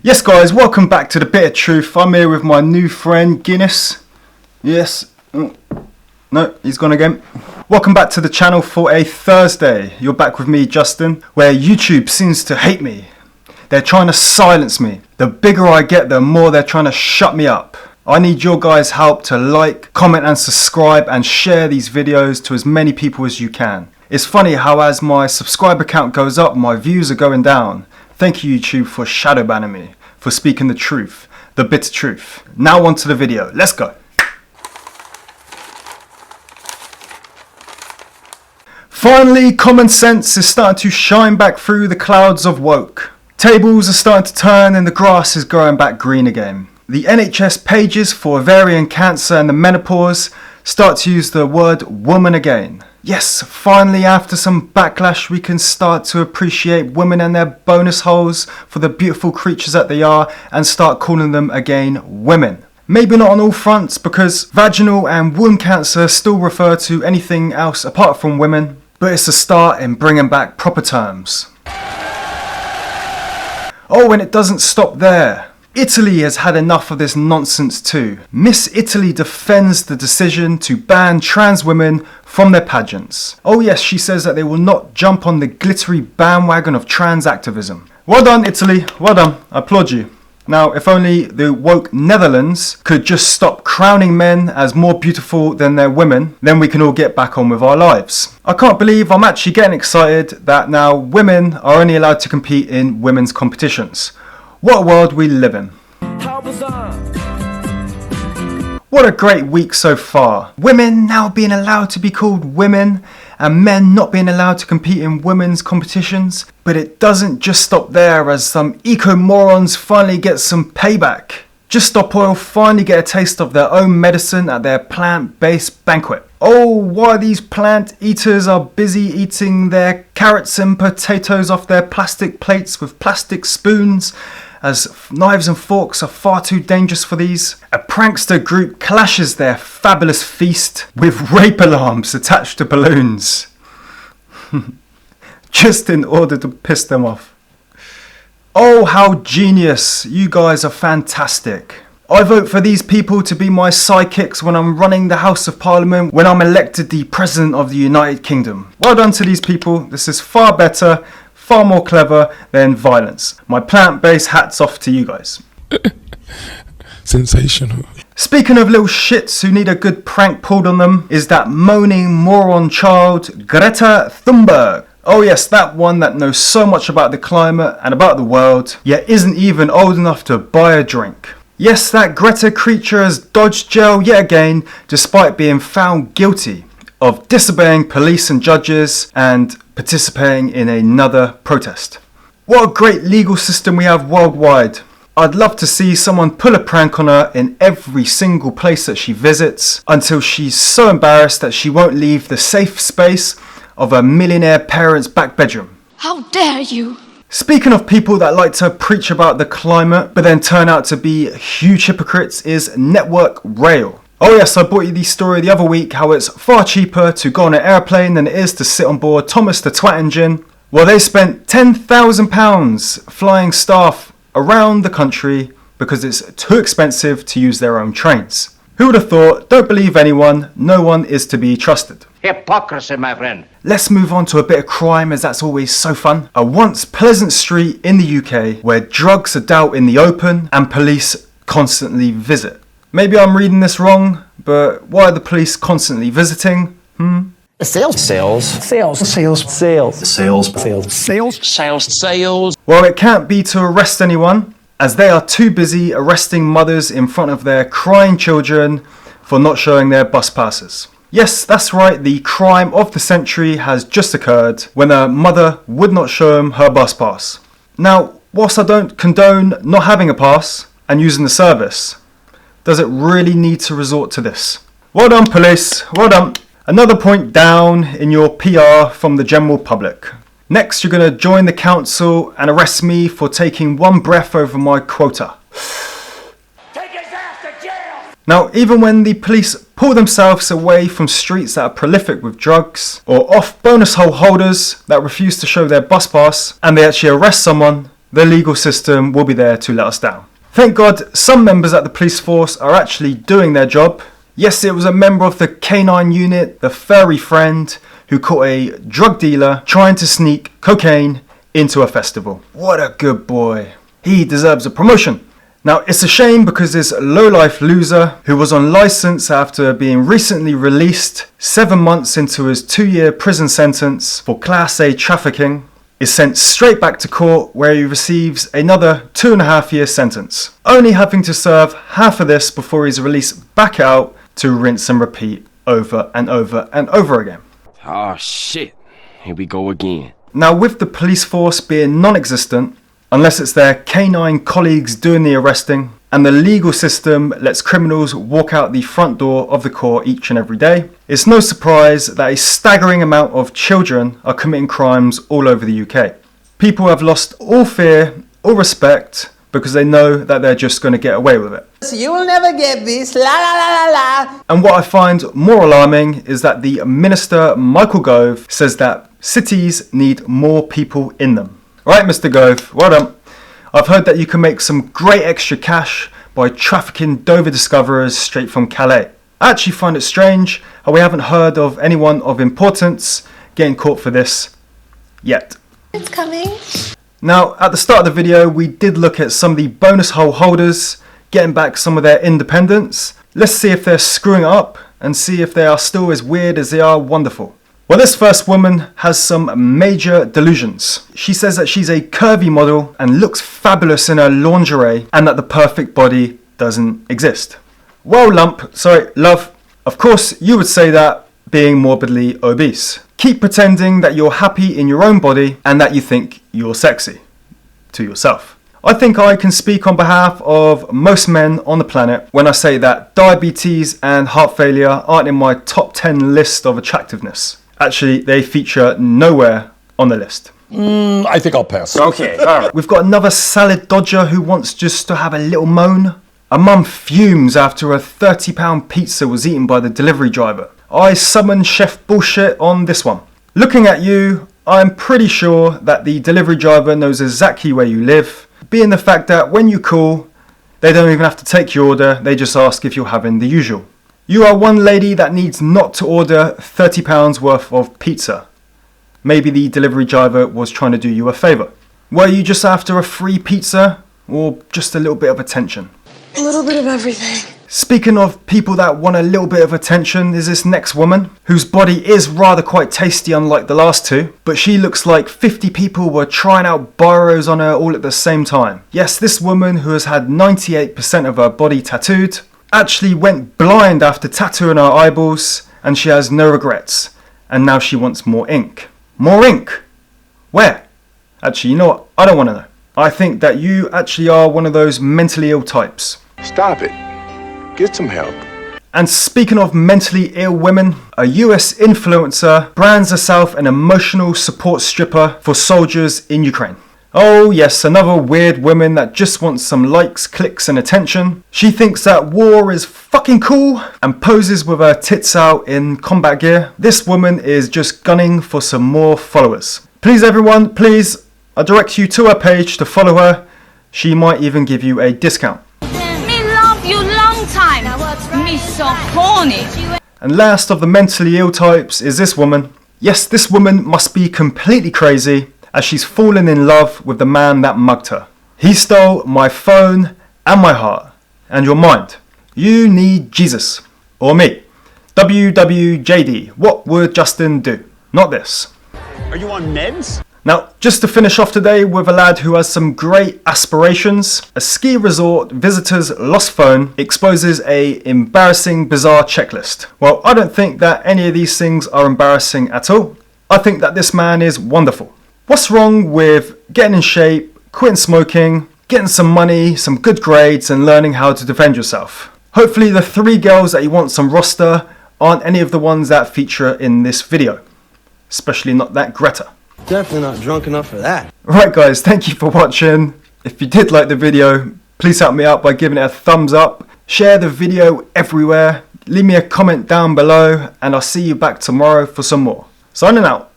Yes guys, welcome back to The Bit of Truth. I'm here with my new friend Guinness. Yes. No, he's gone again. Welcome back to the channel for a Thursday. You're back with me, Justin, where YouTube seems to hate me. They're trying to silence me. The bigger I get, the more they're trying to shut me up. I need your guys' help to like, comment and subscribe and share these videos to as many people as you can. It's funny how as my subscriber count goes up, my views are going down. Thank you YouTube for shadow banning me, for speaking the truth, the bitter truth. Now on to the video, let's go. Finally, common sense is starting to shine back through the clouds of woke. Tables are starting to turn and the grass is growing back green again. The NHS pages for ovarian cancer and the menopause start to use the word woman again. Yes, finally after some backlash we can start to appreciate women and their bonus holes for the beautiful creatures that they are and start calling them again women. Maybe not on all fronts because vaginal and womb cancer still refer to anything else apart from women, but it's a start in bringing back proper terms. Oh, and it doesn't stop there. Italy has had enough of this nonsense too. Miss Italy defends the decision to ban trans women from their pageants. Oh yes, she says that they will not jump on the glittery bandwagon of trans activism. Well done Italy, well done, I applaud you. Now if only the woke Netherlands could just stop crowning men as more beautiful than their women, then we can all get back on with our lives. I can't believe I'm actually getting excited that now women are only allowed to compete in women's competitions. What a world we live in. What a great week so far. Women now being allowed to be called women and men not being allowed to compete in women's competitions. But it doesn't just stop there as some eco-morons finally get some payback. Just Stop Oil finally get a taste of their own medicine at their plant-based banquet. Oh, why these plant eaters are busy eating their carrots and potatoes off their plastic plates with plastic spoons, as knives and forks are far too dangerous for these. A prankster group clashes their fabulous feast with rape alarms attached to balloons. Just in order to piss them off. Oh, how genius. You guys are fantastic. I vote for these people to be my sidekicks when I'm running the House of Parliament when I'm elected the President of the United Kingdom. Well done to these people. This is far better, far more clever than violence. My plant-based hat's off to you guys. Sensational. Speaking of little shits who need a good prank pulled on them, is that moaning moron child Greta Thunberg. Oh yes, that one that knows so much about the climate and about the world, yet isn't even old enough to buy a drink. Yes, that Greta creature has dodged jail yet again, despite being found guilty of disobeying police and judges and participating in another protest. What a great legal system we have worldwide. I'd love to see someone pull a prank on her in every single place that she visits until she's so embarrassed that she won't leave the safe space of her millionaire parents' back bedroom. How dare you! Speaking of people that like to preach about the climate but then turn out to be huge hypocrites is Network Rail. Oh yes, I brought you the story the other week how it's far cheaper to go on an airplane than it is to sit on board Thomas the Twat engine. Well, they spent £10,000 flying staff around the country because it's too expensive to use their own trains. Who would have thought? Don't believe anyone, no one is to be trusted. Hypocrisy, my friend. Let's move on to a bit of crime as that's always so fun. A once pleasant street in the UK where drugs are dealt in the open and police constantly visit. Maybe I'm reading this wrong, but why are the police constantly visiting? Sales. Well, it can't be to arrest anyone, as they are too busy arresting mothers in front of their crying children for not showing their bus passes. Yes, that's right, the crime of the century has just occurred when a mother would not show him her bus pass. Now, whilst I don't condone not having a pass and using the service, does it really need to resort to this? Well done, police, well done. Another point down in your PR from the general public. Next, you're going to join the council and arrest me for taking one breath over my quota. Take his ass to jail! Now, even when the police pull themselves away from streets that are prolific with drugs, or off bonus hole holders that refuse to show their bus pass, and they actually arrest someone, the legal system will be there to let us down. Thank God some members at the police force are actually doing their job. Yes, it was a member of the K9 unit, the furry friend, who caught a drug dealer trying to sneak cocaine into a festival. What a good boy. He deserves a promotion. Now, it's a shame because this low-life loser, who was on license after being recently released 7 months into his 2-year prison sentence for Class A trafficking, is sent straight back to court where he receives another 2.5-year sentence, only having to serve half of this before he's released back out to rinse and repeat over and over and over again. Oh shit, here we go again. Now, with the police force being non-existent, unless it's their K9 colleagues doing the arresting, and the legal system lets criminals walk out the front door of the court each and every day, it's no surprise that a staggering amount of children are committing crimes all over the UK. People have lost all fear, all respect, because they know that they're just going to get away with it. So you will never get this, la la la la la. And what I find more alarming is that the Minister Michael Gove says that cities need more people in them. Right, Mr. Gove, well done. I've heard that you can make some great extra cash by trafficking Dover discoverers straight from Calais. I actually find it strange how we haven't heard of anyone of importance getting caught for this yet. It's coming. Now, at the start of the video, we did look at some of the bonus hole holders getting back some of their independence. Let's see if they're screwing it up and see if they are still as weird as they are wonderful. Well, this first woman has some major delusions. She says that she's a curvy model and looks fabulous in her lingerie and that the perfect body doesn't exist. Well, love, of course you would say that being morbidly obese. Keep pretending that you're happy in your own body and that you think you're sexy to yourself. I think I can speak on behalf of most men on the planet when I say that diabetes and heart failure aren't in my top 10 list of attractiveness. Actually, they feature nowhere on the list. I think I'll pass. Okay, alright. We've got another salad dodger who wants just to have a little moan. A mum fumes after a £30 pizza was eaten by the delivery driver. I summon chef bullshit on this one. Looking at you, I'm pretty sure that the delivery driver knows exactly where you live, being the fact that when you call, they don't even have to take your order, they just ask if you're having the usual. You are one lady that needs not to order £30 worth of pizza. Maybe the delivery driver was trying to do you a favour. Were you just after a free pizza or just a little bit of attention? A little bit of everything. Speaking of people that want a little bit of attention is this next woman, whose body is rather quite tasty unlike the last two, but she looks like 50 people were trying out biros on her all at the same time. Yes, this woman, who has had 98% of her body tattooed, actually went blind after tattooing her eyeballs, and she has no regrets. And now she wants more ink. More ink? Where? Actually, you know what? I don't want to know. I think that you actually are one of those mentally ill types. Stop it. Get some help. And speaking of mentally ill women, a US influencer brands herself an emotional support stripper for soldiers in Ukraine. Oh yes, another weird woman that just wants some likes, clicks and attention. She thinks that war is fucking cool and poses with her tits out in combat gear. This woman is just gunning for some more followers. Please everyone, please, I direct you to her page to follow her. She might even give you a discount. Me love you long time. Me so horny. And last of the mentally ill types is this woman. Yes, this woman must be completely crazy as she's fallen in love with the man that mugged her. He stole my phone and my heart and your mind. You need Jesus or me. WWJD, what would Justin do? Not this. Are you on meds? Now, just to finish off today with a lad who has some great aspirations, a ski resort visitor's lost phone exposes a embarrassing, bizarre checklist. Well, I don't think that any of these things are embarrassing at all. I think that this man is wonderful. What's wrong with getting in shape, quitting smoking, getting some money, some good grades and learning how to defend yourself? Hopefully the 3 girls that you want on roster aren't any of the ones that feature in this video. Especially not that Greta. Definitely not drunk enough for that. Right guys, thank you for watching. If you did like the video, please help me out by giving it a thumbs up. Share the video everywhere. Leave me a comment down below and I'll see you back tomorrow for some more. Signing out.